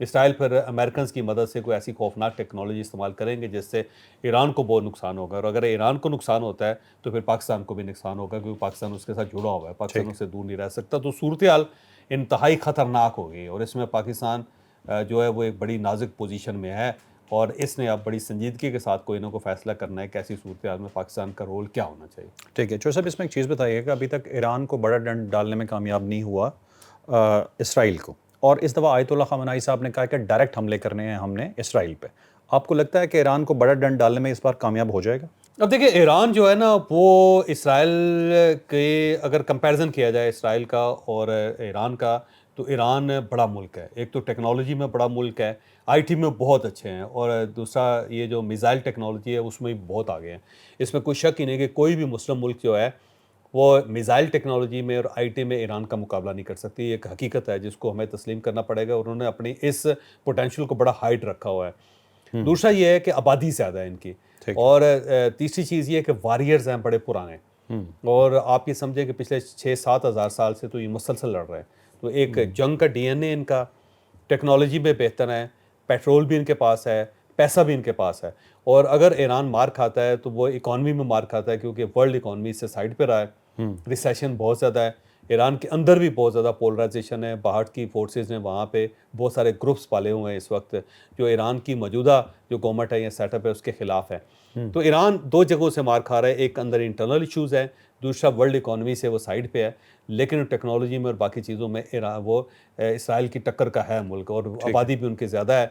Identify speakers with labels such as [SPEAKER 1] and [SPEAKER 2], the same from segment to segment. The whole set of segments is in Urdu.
[SPEAKER 1] اسرائیل پھر امریکنز کی مدد سے کوئی ایسی خوفناک ٹیکنالوجی استعمال کریں گے جس سے ایران کو بہت نقصان ہوگا، اور اگر ایران کو نقصان ہوتا ہے تو پھر پاکستان کو بھی نقصان ہوگا، کیونکہ پاکستان اس کے ساتھ جڑا ہوا ہے، پاکستان اس سے دور نہیں رہ سکتا۔ تو صورتحال انتہائی خطرناک ہوگی، اور اس میں پاکستان جو ہے وہ ایک بڑی نازک پوزیشن میں ہے، اور اس نے اب بڑی سنجیدگی کے ساتھ کوئی نہ کوئی فیصلہ کرنا ہے کہ ایسی صورتحال میں پاکستان کا رول کیا ہونا چاہیے۔
[SPEAKER 2] ٹھیک ہے چوہے صاحب، اس میں ایک چیز بتائیے کہ ابھی تک ایران کو بڑا ڈنڈ ڈالنے میں کامیاب نہیں ہوا اسرائیل کو، اور اس دفعہ آیت اللہ خامنہئی صاحب نے کہا کہ ڈائریکٹ حملے کرنے ہیں ہم نے اسرائیل پہ۔ آپ کو لگتا ہے کہ ایران کو بڑا ڈنڈ ڈالنے میں اس بار کامیاب ہو جائے گا؟
[SPEAKER 1] اب دیکھیں، ایران جو ہے نا وہ اسرائیل کے اگر کمپیریزن کیا جائے اسرائیل کا اور ایران کا، تو ایران بڑا ملک ہے، ایک تو ٹیکنالوجی میں بڑا ملک ہے، آئی ٹی میں بہت اچھے ہیں، اور دوسرا یہ جو میزائل ٹیکنالوجی ہے اس میں بھی بہت آگے ہیں۔ اس میں کوئی شک ہی نہیں کہ کوئی بھی مسلم ملک جو ہے وہ میزائل ٹیکنالوجی میں اور آئی ٹی میں ایران کا مقابلہ نہیں کر سکتی۔ یہ ایک حقیقت ہے جس کو ہمیں تسلیم کرنا پڑے گا، اور انہوں نے اپنی اس پوٹینشیل کو بڑا ہائٹ رکھا ہوا ہے۔ دوسرا یہ ہے کہ آبادی زیادہ ہے ان کی، اور تیسری چیز یہ ہے کہ واریئرز ہیں بڑے پرانے، اور آپ یہ سمجھیں کہ پچھلے 6-7 ہزار سال سے تو یہ مسلسل لڑ رہے ہیں، تو ایک جنگ کا ڈی این اے ان کا، ٹیکنالوجی میں بہتر ہے، پیٹرول بھی ان کے پاس ہے، پیسہ بھی ان کے پاس ہے، اور اگر ایران مار کھاتا ہے تو وہ اکانومی میں مار کھاتا ہے، کیونکہ ورلڈ اکانومی سے سائڈ پہ رہا ہے، ریسیشن بہت زیادہ ہے، ایران کے اندر بھی بہت زیادہ پولرائزیشن ہے، باہر کی فورسز نے وہاں پہ بہت سارے گروپس پالے ہوئے ہیں اس وقت جو ایران کی موجودہ جو گورنمنٹ ہے یا سیٹ اپ ہے اس کے خلاف ہے۔ تو ایران دو جگہوں سے مار کھا رہا ہے، ایک اندر انٹرنل ایشوز ہے، دوسرا ورلڈ اکانومی سے وہ سائڈ پہ ہے، لیکن ٹیکنالوجی میں اور باقی چیزوں میں وہ اسرائیل کی ٹکر کا ہے ملک، اور آبادی بھی ان کی زیادہ ہے۔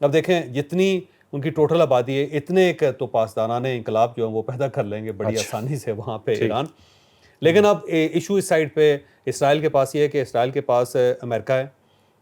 [SPEAKER 1] اب دیکھیں جتنی ان کی ٹوٹل آبادی ہے، اتنے ایک تو پاسدارانہ انقلاب جو ہیں وہ پیدا کر لیں گے بڑی آسانی سے وہاں پہ ایران۔ لیکن اب ایشو اس سائڈ پہ اسرائیل کے پاس یہ ہے کہ اسرائیل کے پاس امریکہ ہے،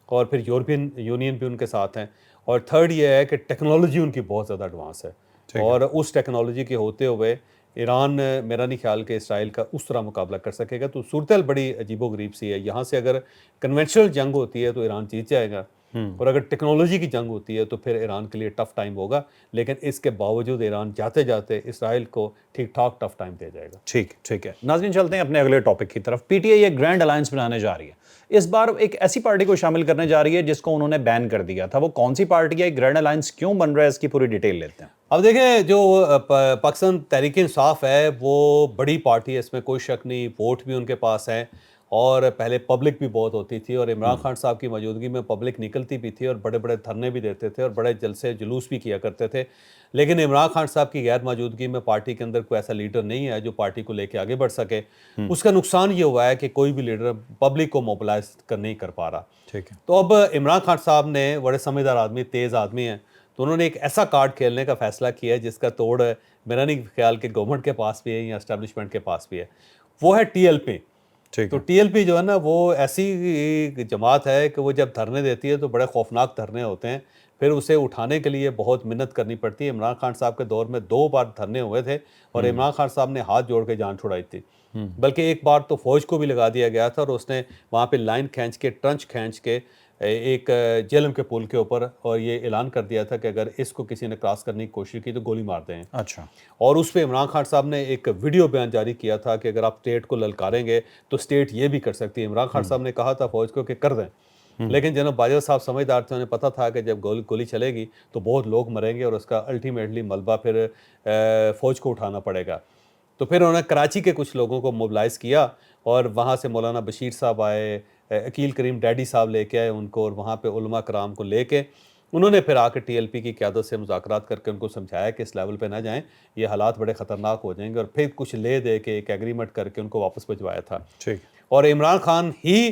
[SPEAKER 1] اور پھر یورپین یونین بھی ان کے ساتھ ہیں، اور تھرڈ یہ ہے کہ ٹیکنالوجی ان کی بہت زیادہ ایڈوانس ہے، اور اس ٹیکنالوجی کے ہوتے ہوئے ایران میرا نہیں خیال کہ اسرائیل کا اس طرح مقابلہ کر سکے گا۔ تو صورتحال بڑی عجیب و غریب سی ہے، یہاں سے اگر کنونشنل جنگ ہوتی ہے تو ایران جیت جائے گا، اور اگر ٹیکنالوجی کی جنگ ہوتی ہے تو پھر ایران کے لیے ٹف ٹائم ہوگا، لیکن اس کے باوجود ایران جاتے جاتے اسرائیل کو ٹھیک ٹھاک ٹف ٹائم دے جائے گا۔
[SPEAKER 2] ٹھیک ہے ناظرین، چلتے ہیں اپنے اگلے ٹاپک کی طرف۔ پی ٹی آئی ایک گرینڈ الائنس بنانے جا رہی ہے، اس بار ایک ایسی پارٹی کو شامل کرنے جا رہی ہے جس کو انہوں نے بین کر دیا تھا۔ وہ کون سی پارٹی ہے، گرینڈ الائنس کیوں بن رہا ہے، اس کی پوری ڈیٹیل لیتے ہیں۔
[SPEAKER 1] اب دیکھیں، جو پاکستان تحریک انصاف ہے وہ بڑی پارٹی ہے، اس میں کوئی شک نہیں، ووٹ بھی ان کے پاس ہیں، اور پہلے پبلک بھی بہت ہوتی تھی، اور عمران خان صاحب کی موجودگی میں پبلک نکلتی بھی تھی، اور بڑے بڑے دھرنے بھی دیتے تھے، اور بڑے جلسے جلوس بھی کیا کرتے تھے۔ لیکن عمران خان صاحب کی غیر موجودگی میں پارٹی کے اندر کوئی ایسا لیڈر نہیں ہے جو پارٹی کو لے کے آگے بڑھ سکے۔ اس کا نقصان یہ ہوا ہے کہ کوئی بھی لیڈر پبلک کو موبلائز نہیں کر پا رہا۔
[SPEAKER 2] ٹھیک ہے،
[SPEAKER 1] تو اب عمران خان صاحب نے بڑے سمجھدار آدمی، تیز آدمی ہیں، تو انہوں نے ایک ایسا کارڈ کھیلنے کا فیصلہ کیا ہے جس کا توڑ میرا نہیں خیال کہ گورنمنٹ کے پاس بھی ہے یا اسٹیبلشمنٹ کے پاس بھی ہے، وہ ہے ٹی ایل پی۔ تو ٹی ایل پی جو ہے نا وہ ایسی جماعت ہے کہ وہ جب دھرنے دیتی ہے تو بڑے خوفناک دھرنے ہوتے ہیں، پھر اسے اٹھانے کے لیے بہت محنت کرنی پڑتی ہے۔ عمران خان صاحب کے دور میں 2 بار دھرنے ہوئے تھے، اور عمران خان صاحب نے ہاتھ جوڑ کے جان چھڑائی تھی، بلکہ ایک بار تو فوج کو بھی لگا دیا گیا تھا، اور اس نے وہاں پہ لائن کھینچ کے، ٹرنچ کھینچ کے ایک جہلم کے پل کے اوپر، اور یہ اعلان کر دیا تھا کہ اگر اس کو کسی نے کراس کرنے کی کوشش کی تو گولی مار دیں۔
[SPEAKER 2] اچھا،
[SPEAKER 1] اور اس پہ عمران خان صاحب نے ایک ویڈیو بیان جاری کیا تھا کہ اگر آپ اسٹیٹ کو للکاریں گے تو اسٹیٹ یہ بھی کر سکتی ہے۔ عمران خان صاحب نے کہا تھا فوج کو کہ کر دیں، لیکن جناب باجوہ صاحب سمجھدار تھے، انہیں پتہ تھا کہ جب گولی چلے گی تو بہت لوگ مریں گے، اور اس کا الٹیمیٹلی ملبہ پھر فوج کو اٹھانا پڑے گا۔ تو پھر انہوں نے کراچی کے کچھ لوگوں کو موبلائز کیا، اور وہاں سے مولانا بشیر صاحب آئے، عقیل کریم ڈیڈی صاحب لے کے آئے ان کو، اور وہاں پہ علماء کرام کو لے کے انہوں نے پھر آ کے ٹی ایل پی کی قیادت سے مذاکرات کر کے ان کو سمجھایا کہ اس لیول پہ نہ جائیں، یہ حالات بڑے خطرناک ہو جائیں گے، اور پھر کچھ لے دے کے ایک ایگریمنٹ کر کے ان کو واپس بھجوایا تھا۔
[SPEAKER 2] ٹھیک،
[SPEAKER 1] اور عمران خان ہی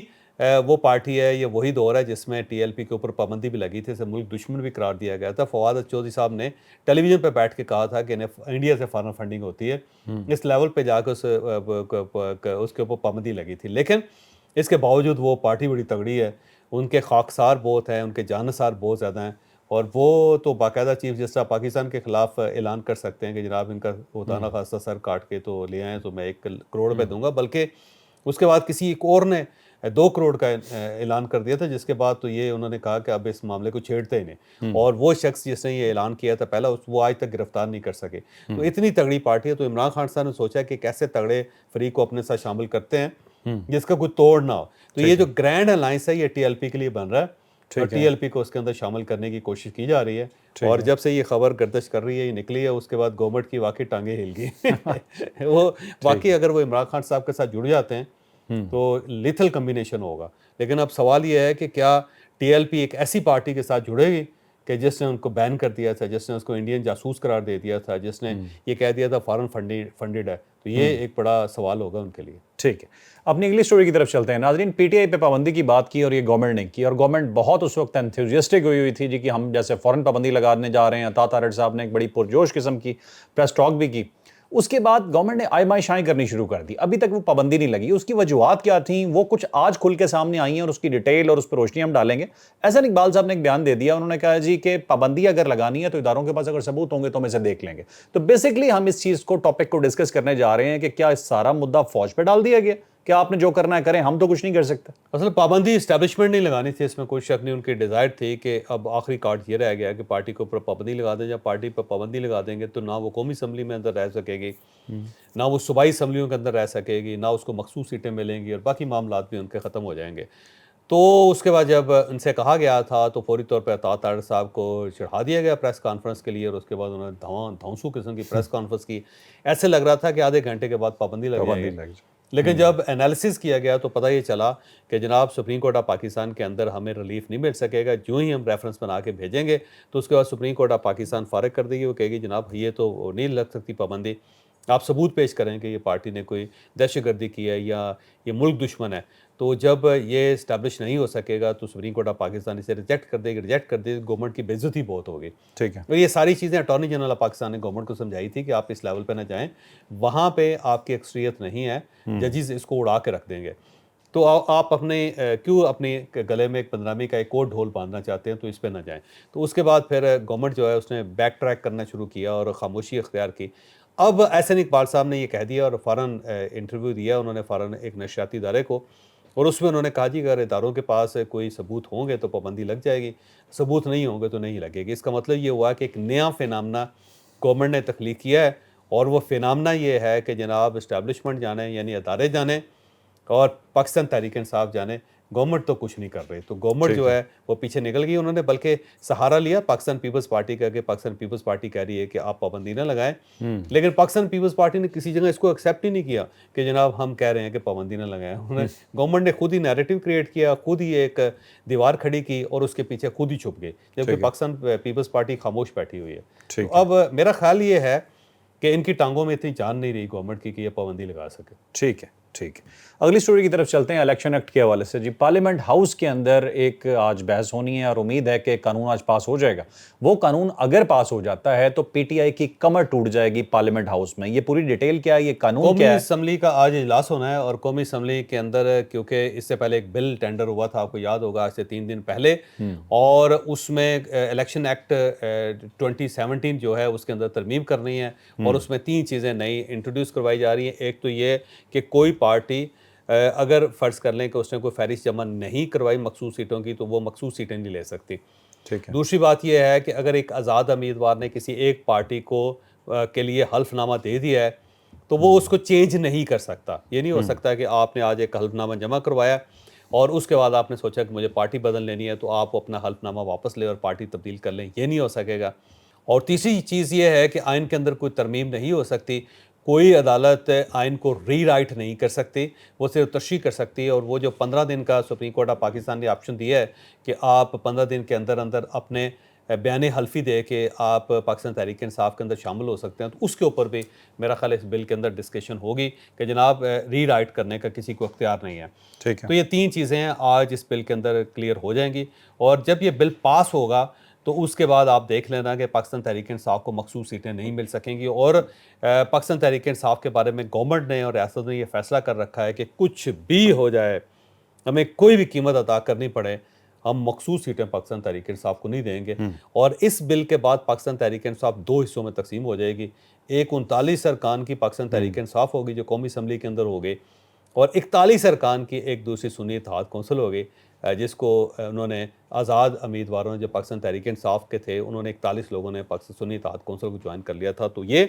[SPEAKER 1] وہ پارٹی ہے، یہ وہی دور ہے جس میں ٹی ایل پی کے اوپر پابندی بھی لگی تھی، اسے ملک دشمن بھی قرار دیا گیا تھا۔ فواد چودھری صاحب نے ٹیلی ویژن پہ بیٹھ کے کہا تھا کہ انڈیا سے فارن فنڈنگ ہوتی ہے، اس لیول پہ جا کے اس کے اوپر پابندی لگی تھی، لیکن اس کے باوجود وہ پارٹی بڑی تگڑی ہے، ان کے خاکسار بہت ہیں، ان کے جانثار بہت زیادہ ہیں، اور وہ تو باقاعدہ چیف جسٹس پاکستان کے خلاف اعلان کر سکتے ہیں کہ جناب ان کا ہوتانہ خاصہ سر کاٹ کے تو لے آئیں تو میں 1 کروڑ روپے دوں گا، بلکہ اس کے بعد کسی ایک اور نے 2 کروڑ کا اعلان کر دیا تھا، جس کے بعد تو یہ انہوں نے کہا کہ اب اس معاملے کو چھیڑتے ہی نہیں، اور وہ شخص جس نے یہ اعلان کیا تھا پہلا، وہ آج تک گرفتار نہیں کر سکے۔ تو اتنی تگڑی پارٹی ہے، تو عمران خان صاحب نے سوچا کہ کیسے تگڑے فریق کو اپنے ساتھ شامل کرتے ہیں جس کا کوئی توڑ نہ ہو۔ تو یہ جو گرینڈ الائنس ہے یہ ٹی ایل پی کے لیے بن رہا ہے، اور ٹی ایل پی کو اس کے اندر شامل کرنے کی کوشش کی جا رہی ہے. اور جب سے یہ خبر گردش کر رہی ہے، یہ نکلی ہے، اس کے بعد گورنمنٹ کی واقعی ٹانگیں ہل گئی. وہ واقعی اگر وہ عمران خان صاحب کے ساتھ جڑ جاتے ہیں تو لیتھل کمبینیشن ہوگا. لیکن اب سوال یہ ہے کہ کیا ٹی ایل پی ایک ایسی پارٹی کے ساتھ جڑے گی کہ جس نے ان کو بین کر دیا تھا، جس نے اس کو انڈین جاسوس قرار دے دیا تھا، جس نے یہ کہہ دیا تھا فارن فنڈیڈ ہے. تو یہ ایک بڑا سوال ہوگا ان کے لیے.
[SPEAKER 2] ٹھیک ہے، اپنی اگلی سٹوری کی طرف چلتے ہیں. ناظرین، پی ٹی آئی پہ پابندی کی بات کی اور یہ گورنمنٹ نے کی، اور گورنمنٹ بہت اس وقت انتھوزیسٹک ہوئی تھی جی کہ ہم جیسے فوراً پابندی لگانے جا رہے ہیں. عطا طارٹ صاحب نے ایک بڑی پرجوش قسم کی پریس ٹاک بھی کی. اس کے بعد گورنمنٹ نے آئمائشائیں کرنی شروع کر دی. ابھی تک وہ پابندی نہیں لگی. اس کی وجوہات کیا تھیں وہ کچھ آج کھل کے سامنے آئی ہیں اور اس کی ڈیٹیل اور اس پہ روشنی ہم ڈالیں گے. احسن اقبال صاحب نے ایک بیان دے دیا. انہوں نے کہا جی کہ پابندی اگر لگانی ہے تو اداروں کے پاس اگر ثبوت ہوں گے تو ہم اسے دیکھ لیں گے. تو بیسکلی ہم اس چیز کو ٹاپک کو ڈسکس کرنے جا رہے ہیں کہ کیا اس سارا مدعا فوج پہ ڈال دیا گیا کہ آپ نے جو کرنا ہے کریں، ہم تو کچھ نہیں کر سکتے.
[SPEAKER 1] اصل پابندی اسٹیبلشمنٹ نہیں لگانی تھی، اس میں کوئی شک نہیں. ان کی ڈیزائر تھی کہ اب آخری کارڈ یہ رہ گیا کہ پارٹی کے اوپر پابندی لگا دیں. جب پارٹی پہ پابندی لگا دیں گے تو نہ وہ قومی اسمبلی میں اندر رہ سکے گی، نہ وہ صوبائی اسمبلیوں کے اندر رہ سکے گی، نہ اس کو مخصوص سیٹیں ملیں گی، اور باقی معاملات بھی ان کے ختم ہو جائیں گے. تو اس کے بعد جب ان سے کہا گیا تھا تو فوری طور پہ عطا طارٹ صاحب کو چڑھا دیا گیا پریس کانفرنس کے لیے، اور اس کے بعد انہوں نے دھونسو قسم کی پریس کانفرنس کی. ایسے لگ رہا تھا کہ آدھے گھنٹے کے بعد پابندی لگ جائے گی. لیکن جب انالیسس کیا گیا تو پتہ یہ چلا کہ جناب سپریم کورٹ آف پاکستان کے اندر ہمیں ریلیف نہیں مل سکے گا. جو ہی ہم ریفرنس بنا کے بھیجیں گے تو اس کے بعد سپریم کورٹ آف پاکستان فارغ کر دے گی. وہ کہے گی جناب یہ تو نہیں لگ سکتی پابندی، آپ ثبوت پیش کریں کہ یہ پارٹی نے کوئی دہشت گردی کی ہے یا یہ ملک دشمن ہے. تو جب یہ اسٹیبلش نہیں ہو سکے گا تو سپریم کورٹ آف پاکستان اسے ریجیکٹ کر دے گی. گورنمنٹ کی بے عزتی بہت ہوگی.
[SPEAKER 2] ٹھیک ہے،
[SPEAKER 1] اور یہ ساری چیزیں اٹارنی جنرل آف پاکستان نے گورنمنٹ کو سمجھائی تھی کہ آپ اس لیول پہ نہ جائیں، وہاں پہ آپ کی اکثریت نہیں ہے، ججز اس کو اڑا کے رکھ دیں گے. تو آپ اپنے کیوں اپنے گلے میں ایک پندرامی کا ایک اور ڈھول باندھنا چاہتے ہیں، تو اس پہ نہ جائیں. تو اس کے بعد پھر گورنمنٹ جو ہے اس نے بیک ٹریک کرنا شروع کیا اور خاموشی اختیار کی. اب احسن اقبال صاحب نے یہ کہہ دیا اور فوراً انٹرویو دیا انہوں نے فوراً ایک نشریاتی ادارے کو، اور اس میں انہوں نے کہا جی اگر اداروں کے پاس کوئی ثبوت ہوں گے تو پابندی لگ جائے گی، ثبوت نہیں ہوں گے تو نہیں لگے گی. اس کا مطلب یہ ہوا کہ ایک نیا فینامنا گورنمنٹ نے تخلیق کیا ہے، اور وہ فینامنا یہ ہے کہ جناب اسٹیبلشمنٹ جانے یعنی ادارے جانے اور پاکستان تحریک انصاف جانے، گورنمنٹ تو کچھ نہیں کر رہی. تو گورنمنٹ جو ہے وہ پیچھے نکل گئی. انہوں نے بلکہ سہارا لیا پاکستان پیپلز پارٹی کا کہ پاکستان پیپلز پارٹی کہہ رہی ہے کہ آپ پابندی نہ لگائیں، لیکن پاکستان پیپلز پارٹی نے کسی جگہ اس کو ایکسیپٹ ہی نہیں کیا کہ جناب ہم کہہ رہے ہیں کہ پابندی نہ لگائیں. انہوں نے گورنمنٹ نے خود ہی نیریٹو کریٹ کیا، خود ہی ایک دیوار کھڑی کی اور اس کے پیچھے خود ہی چھپ گئے، جبکہ پاکستان پیپلز پارٹی خاموش بیٹھی ہوئی ہے. تو اب میرا خیال یہ ہے کہ ان کی ٹانگوں میں اتنی جان نہیں رہی گورنمنٹ کی کہ یہ پابندی لگا سکے.
[SPEAKER 2] ٹھیک ہے، ٹھیک ہے. اگلی سٹوری کی طرف چلتے ہیں الیکشن ایکٹ کے حوالے سے. جی پارلیمنٹ ہاؤس کے اندر ایک آج بحث ہونی ہے اور امید ہے کہ قانون آج پاس ہو جائے گا. وہ قانون اگر پاس ہو جاتا ہے تو پی ٹی آئی کی کمر ٹوٹ جائے گی پارلیمنٹ ہاؤس میں. یہ پوری ڈیٹیل کیا ہے، یہ قانون کیا
[SPEAKER 1] قومی
[SPEAKER 2] ہے؟
[SPEAKER 1] اسمبلی کا آج اجلاس ہونا ہے، اور قومی اسمبلی کے اندر کیونکہ اس سے پہلے ایک بل ٹینڈر ہوا تھا، آپ کو یاد ہوگا آج سے 3 دن پہلے، اور اس میں الیکشن ایکٹ 2017 جو ہے اس کے اندر ترمیم کرنی ہے، اور اس میں 3 چیزیں نئی انٹروڈیوس کروائی جا رہی ہیں. ایک تو یہ کہ کوئی پارٹی اگر فرض کر لیں کہ اس نے کوئی فہرست جمع نہیں کروائی مخصوص سیٹوں کی تو وہ مخصوص سیٹیں نہیں لے سکتی.
[SPEAKER 2] ٹھیک ہے.
[SPEAKER 1] دوسری بات یہ ہے کہ اگر ایک آزاد امیدوار نے کسی ایک پارٹی کو کے لیے حلف نامہ دے دیا ہے تو وہ اس کو چینج نہیں کر سکتا. یہ نہیں ہو سکتا کہ آپ نے آج ایک حلف نامہ جمع کروایا اور اس کے بعد آپ نے سوچا کہ مجھے پارٹی بدل لینی ہے تو آپ اپنا حلف نامہ واپس لیں اور پارٹی تبدیل کر لیں. یہ نہیں ہو سکے گا. اور تیسری چیز یہ ہے کہ آئین کے اندر کوئی ترمیم نہیں ہو سکتی. کوئی عدالت آئین کو ری رائٹ نہیں کر سکتی، وہ صرف تشریح کر سکتی ہے. اور وہ جو 15 دن کا سپریم کورٹ آف پاکستان نے آپشن دیا ہے کہ آپ 15 دن کے اندر اندر اپنے بیان حلفی دے کے آپ پاکستان تحریک انصاف کے اندر شامل ہو سکتے ہیں، تو اس کے اوپر بھی میرا خیال اس بل کے اندر ڈسکشن ہوگی کہ جناب ری رائٹ کرنے کا کسی کو اختیار نہیں ہے.
[SPEAKER 2] ٹھیک ہے.
[SPEAKER 1] تو یہ 3 چیزیں ہیں آج اس بل کے اندر کلیئر ہو جائیں گی، اور جب یہ بل پاس ہوگا تو اس کے بعد آپ دیکھ لینا کہ پاکستان تحریک انصاف کو مخصوص سیٹیں نہیں مل سکیں گی. اور پاکستان تحریک انصاف کے بارے میں گورنمنٹ نے اور ریاست نے یہ فیصلہ کر رکھا ہے کہ کچھ بھی ہو جائے، ہمیں کوئی بھی قیمت ادا کرنی پڑے، ہم مخصوص سیٹیں پاکستان تحریک انصاف کو نہیں دیں گے. اور اس بل کے بعد پاکستان تحریک انصاف 2 حصوں میں تقسیم ہو جائے گی. ایک 39 ارکان کی پاکستان تحریک انصاف ہوگی جو قومی اسمبلی کے اندر ہوگی، اور 41 ارکان کی ایک دوسری سنی اتحاد کونسل ہوگی جس کو انہوں نے آزاد امیدواروں نے جو پاکستان تحریک انصاف کے تھے انہوں نے 41 لوگوں نے پاکستان سنی اتحاد کونسل کو جوائن کر لیا تھا. تو یہ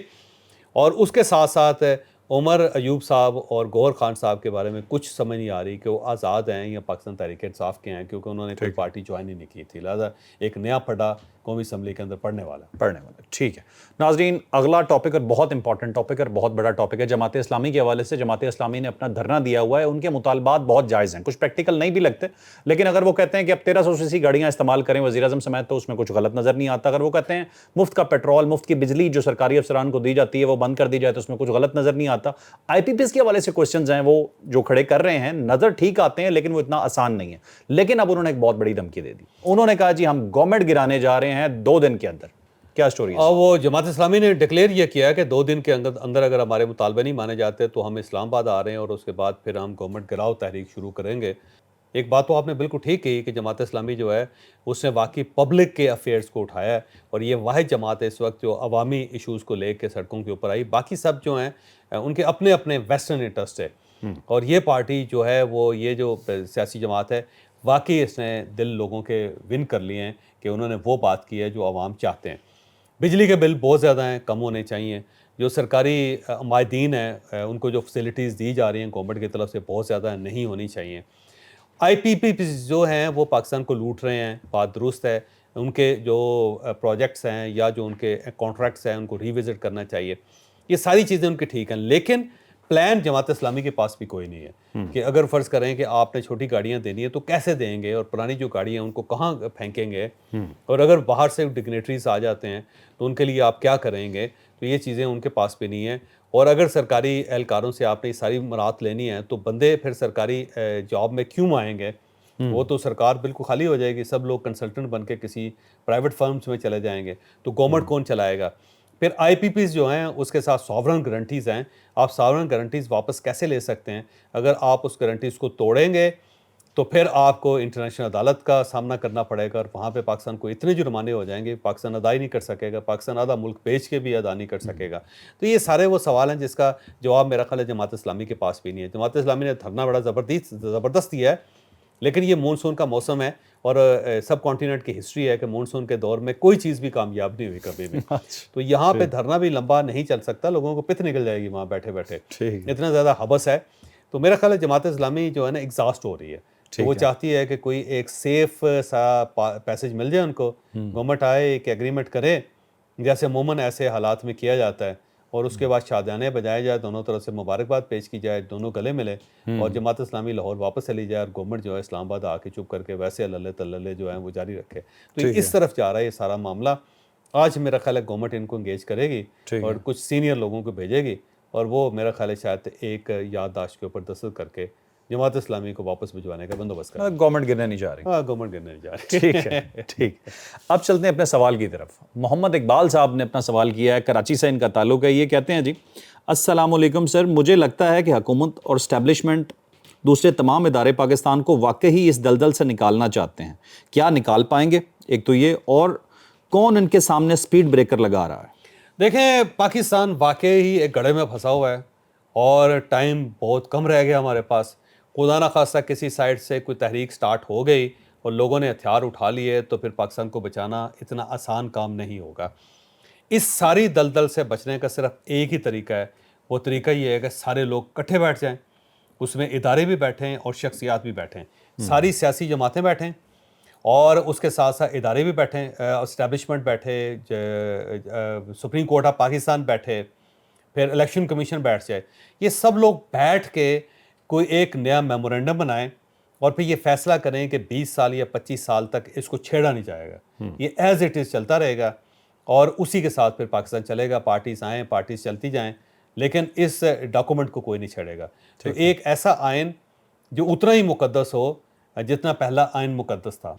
[SPEAKER 1] اور اس کے ساتھ ساتھ عمر ایوب صاحب اور گوہر خان صاحب کے بارے میں کچھ سمجھ نہیں آ رہی کہ وہ آزاد ہیں یا پاکستان تحریک انصاف کے ہیں، کیونکہ انہوں نے کوئی پارٹی جوائن ہی نہیں کی تھی، لہٰذا ایک نیا پھڈا قومی اسمبلی کے اندر پڑھنے والا.
[SPEAKER 2] ٹھیک ہے ناظرین، اگلا ٹاپک اور بہت امپورٹنٹ ٹاپک اور بہت بڑا ٹاپک ہے جماعت اسلامی کے حوالے سے. جماعت اسلامی نے اپنا دھرنا دیا ہوا ہے، ان کے مطالبات بہت جائز ہیں، کچھ پریکٹیکل نہیں بھی لگتے، لیکن اگر وہ کہتے ہیں کہ اب 1300 سی گاڑیاں استعمال کریں وزیر اعظم سمیت تو اس میں کچھ غلط نظر نہیں آتا. اگر وہ کہتے ہیں مفت کا پیٹرول، مفت کی بجلی جو سرکاری افسران کو دی جاتی ہے وہ بند کر دی جائے تو اس میں کچھ غلط نظر نہیں آتا. آئی پی پی ایس کے حوالے سے کوسچنز ہیں وہ جو کھڑے کر رہے ہیں، نظر ٹھیک آتے ہیں لیکن وہ اتنا آسان نہیں ہے. لیکن اب انہوں نے ایک بہت بڑی دھمکی دے دی، انہوں نے کہا جی ہم گورنمنٹ گرانے جا رہے ہیں 2 دن کے اندر. کیا سٹوری ہے؟
[SPEAKER 1] اور وہ جماعت اسلامی نے ڈکلیئر یہ کیا ہے کہ 2 دن کے اندر اگر ہمارے مطالبے نہیں مانے جاتے تو ہم اسلام آباد آ رہے ہیں اور اس کے بعد پھر ہم گورنمنٹ گراؤ تحریک شروع کریں گے. ایک بات تو آپ نے بالکل ٹھیک کہی کہ جماعت اسلامی جو ہے اس نے واقعی پبلک کے افیئرز کو اٹھایا ہے، اور یہ واحد جماعت ہے اس وقت جو عوامی ایشوز کو لے کے سڑکوں کے اوپر آئی. باقی سب جو ہیں ان کے اپنے اپنے ویسٹرن انٹرسٹ ہے، اور یہ پارٹی جو ہے وہ یہ جو سیاسی جماعت ہے واقعی اس نے دل لوگوں کے ون کر لیے ہیں کہ انہوں نے وہ بات کی ہے جو عوام چاہتے ہیں. بجلی کے بل بہت زیادہ ہیں، کم ہونے چاہیے. جو سرکاری مائدین ہیں ان کو جو فیسلٹیز دی جا رہی ہیں گورنمنٹ کی طرف سے بہت زیادہ نہیں ہونی چاہیے. آئی پی پی جو ہیں وہ پاکستان کو لوٹ رہے ہیں، بات درست ہے. ان کے جو پروجیکٹس ہیں یا جو ان کے کانٹریکٹس ہیں ان کو ری وزٹ کرنا چاہیے. یہ ساری چیزیں ان کی ٹھیک ہیں، لیکن پلان جماعت اسلامی کے پاس بھی کوئی نہیں ہے کہ اگر فرض کریں کہ آپ نے چھوٹی گاڑیاں دینی ہے تو کیسے دیں گے، اور پرانی جو گاڑیاں ہیں ان کو کہاں پھینکیں گے، اور اگر باہر سے ڈگنیٹریز آ جاتے ہیں تو ان کے لیے آپ کیا کریں گے. تو یہ چیزیں ان کے پاس بھی نہیں ہیں. اور اگر سرکاری اہلکاروں سے آپ نے یہ ساری مراعات لینی ہے تو بندے پھر سرکاری جاب میں کیوں آئیں گے؟ وہ تو سرکار بالکل خالی ہو جائے گی، سب لوگ کنسلٹنٹ بن کے کسی پرائیویٹ فرمز میں چلے جائیں گے، تو گورنمنٹ کون چلائے گا؟ پھر آئی پی پیز جو ہیں اس کے ساتھ ساورن گارنٹیز ہیں. آپ ساورن گارنٹیز واپس کیسے لے سکتے ہیں؟ اگر آپ اس گارنٹیز کو توڑیں گے تو پھر آپ کو انٹرنیشنل عدالت کا سامنا کرنا پڑے گا، اور وہاں پہ پاکستان کو اتنے جرمانے ہو جائیں گے پاکستان ادا ہی نہیں کر سکے گا، پاکستان آدھا ملک بیچ کے بھی ادا نہیں کر سکے گا. تو یہ سارے وہ سوال ہیں جس کا جواب میرا خیال ہے جماعت اسلامی کے پاس بھی نہیں ہے. جماعت اسلامی نے دھرنا بڑا زبردست دیا ہے، لیکن یہ مونسون کا موسم ہے اور سب کانٹیننٹ کی ہسٹری ہے کہ مونسون کے دور میں کوئی چیز بھی کامیاب نہیں ہوئی کبھی بھی. تو یہاں پہ دھرنا بھی لمبا نہیں چل سکتا، لوگوں کو پت نکل جائے گی وہاں بیٹھے بیٹھے، اتنا زیادہ حبس ہے. تو میرا خیال ہے جماعت اسلامی جو ہے نا ایگزاسٹ ہو رہی ہے. تو وہ چاہتی ہے کہ کوئی ایک سیف سا پیسج مل جائے ان کو، گورنمنٹ آئے ایک ایگریمنٹ کرے جیسے عموماً ایسے حالات میں کیا جاتا ہے، اور اس کے بعد شادیانے بجائے جائے، دونوں طرف سے مبارکباد پیش کی جائے، دونوں گلے ملے، اور جماعت اسلامی لاہور واپس چلی جائے، اور گورنمنٹ جو ہے اسلام آباد آ کے چپ کر کے ویسے اللہ تللے جو ہیں وہ جاری رکھے. تو اس طرف جا رہا ہے یہ سارا معاملہ. آج میرا خیال ہے گورنمنٹ ان کو انگیج کرے گی اور کچھ سینئر لوگوں کو بھیجے گی، اور وہ میرا خیال ہے شاید ایک یادداشت کے اوپر دستخط کر کے جماعت اسلامی کو واپس بھجوانے کا بندوبست کریں.
[SPEAKER 2] گورنمنٹ گرنے نہیں جا رہی.
[SPEAKER 1] ہاں گورنمنٹ گرنے نہیں جا رہی.
[SPEAKER 2] ٹھیک ہے ٹھیک ہے. اب چلتے ہیں اپنے سوال کی طرف. محمد اقبال صاحب نے اپنا سوال کیا ہے، کراچی سے ان کا تعلق ہے. یہ کہتے ہیں جی السلام علیکم سر، مجھے لگتا ہے کہ حکومت اور اسٹیبلشمنٹ دوسرے تمام ادارے پاکستان کو واقعی اس دلدل سے نکالنا چاہتے ہیں، کیا نکال پائیں گے؟ ایک تو یہ، اور کون ان کے سامنے سپیڈ بریکر لگا رہا ہے؟
[SPEAKER 1] دیکھیں پاکستان واقعی ہی ایک گڑھے میں پھنسا ہوا ہے، اور ٹائم بہت کم رہ گیا ہمارے پاس. خدا نہ خواستہ کسی سائڈ سے کوئی تحریک سٹارٹ ہو گئی اور لوگوں نے ہتھیار اٹھا لیے تو پھر پاکستان کو بچانا اتنا آسان کام نہیں ہوگا. اس ساری دلدل سے بچنے کا صرف ایک ہی طریقہ ہے، وہ طریقہ یہ ہے کہ سارے لوگ کٹھے بیٹھ جائیں، اس میں ادارے بھی بیٹھیں اور شخصیات بھی بیٹھیں، ساری سیاسی جماعتیں بیٹھیں، اور اس کے ساتھ ساتھ ادارے بھی بیٹھیں، اسٹیبلشمنٹ بیٹھے، سپریم کورٹ آف پاکستان بیٹھے، پھر الیکشن کمیشن بیٹھ جائے. یہ سب لوگ بیٹھ کے کوئی ایک نیا میمورنڈم بنائیں اور پھر یہ فیصلہ کریں کہ 20 سال یا 25 سال تک اس کو چھیڑا نہیں جائے گا، یہ ایز اٹ از چلتا رہے گا، اور اسی کے ساتھ پھر پاکستان چلے گا. پارٹیز آئیں، پارٹیز چلتی جائیں، لیکن اس ڈاکومنٹ کو کوئی نہیں چھیڑے گا. تو ایک ایسا آئین جو اتنا ہی مقدس ہو جتنا پہلا آئین مقدس تھا.